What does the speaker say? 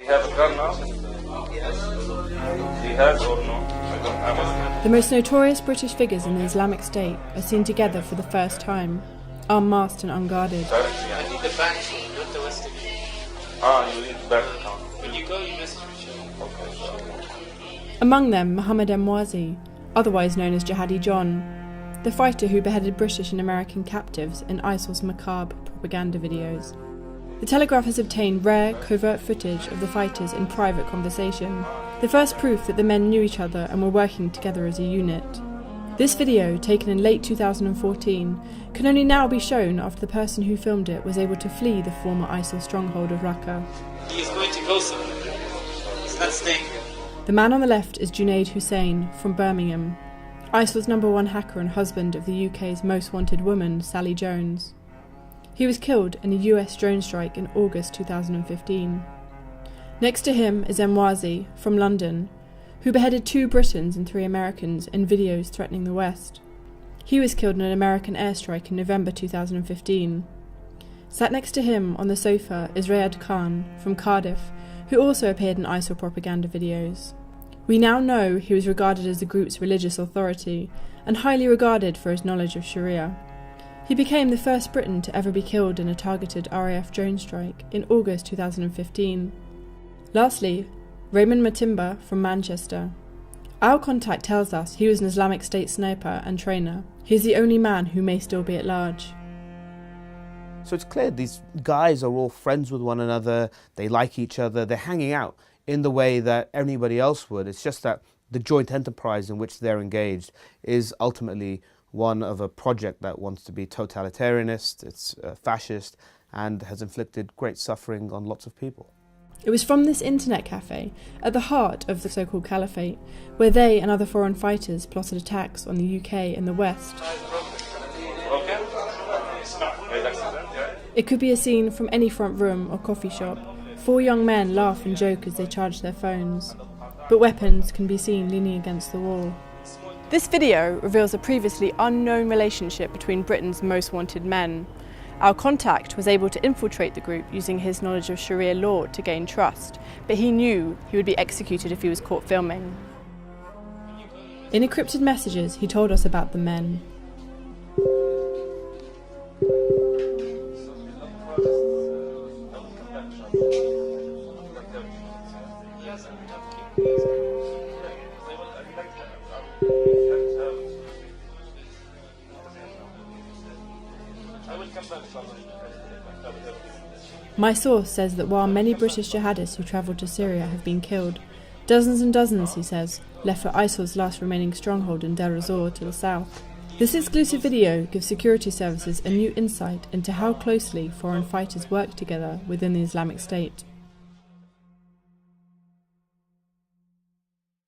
have a gun now? Yes. He has or no? I must. The most notorious British figures in the Islamic State are seen together for the first time, unmasked and unguarded. I need the bank sheet, not the Western. You need the bank account. When you go, you message me. Okay. Among them, Mohammed Emwazi, otherwise known as Jihadi John, the fighter who beheaded British and American captives in ISIL's macabre propaganda videos. The Telegraph has obtained rare, covert footage of the fighters in private conversation, the first proof that the men knew each other and were working together as a unit. This video, taken in late 2014, can only now be shown after the person who filmed it was able to flee the former ISIL stronghold of Raqqa. He is going to go somewhere. He's not staying here. The man on the left is Junaid Hussain from Birmingham, ISIL's #1 hacker and husband of the UK's most wanted woman, Sally Jones. He was killed in a US drone strike in August 2015. Next to him is Emwazi, from London, who beheaded 2 Britons and 3 Americans in videos threatening the West. He was killed in an American airstrike in November 2015. Sat next to him on the sofa is Riyad Khan, from Cardiff, who also appeared in ISIL propaganda videos. We now know he was regarded as the group's religious authority and highly regarded for his knowledge of Sharia. He became the first Briton to ever be killed in a targeted RAF drone strike in August 2015. Lastly, Raymond Matimba from Manchester. Our contact tells us he was an Islamic State sniper and trainer. He is the only man who may still be at large. So it's clear these guys are all friends with one another, they like each other, they're hanging out in the way that anybody else would. It's just that the joint enterprise in which they're engaged is ultimately one of a project that wants to be totalitarianist, it's fascist, and has inflicted great suffering on lots of people. It was from this internet cafe, at the heart of the so-called caliphate, where they and other foreign fighters plotted attacks on the UK and the West. It could be a scene from any front room or coffee shop. 4 young men laugh and joke as they charge their phones, but weapons can be seen leaning against the wall. This video reveals a previously unknown relationship between Britain's most wanted men. Our contact was able to infiltrate the group using his knowledge of Sharia law to gain trust, but he knew he would be executed if he was caught filming. In encrypted messages, he told us about the men. My source says that while many British jihadists who travelled to Syria have been killed, dozens and dozens, he says, left for ISIL's last remaining stronghold in Deir ez-Zor to the south. This exclusive video gives security services a new insight into how closely foreign fighters work together within the Islamic State.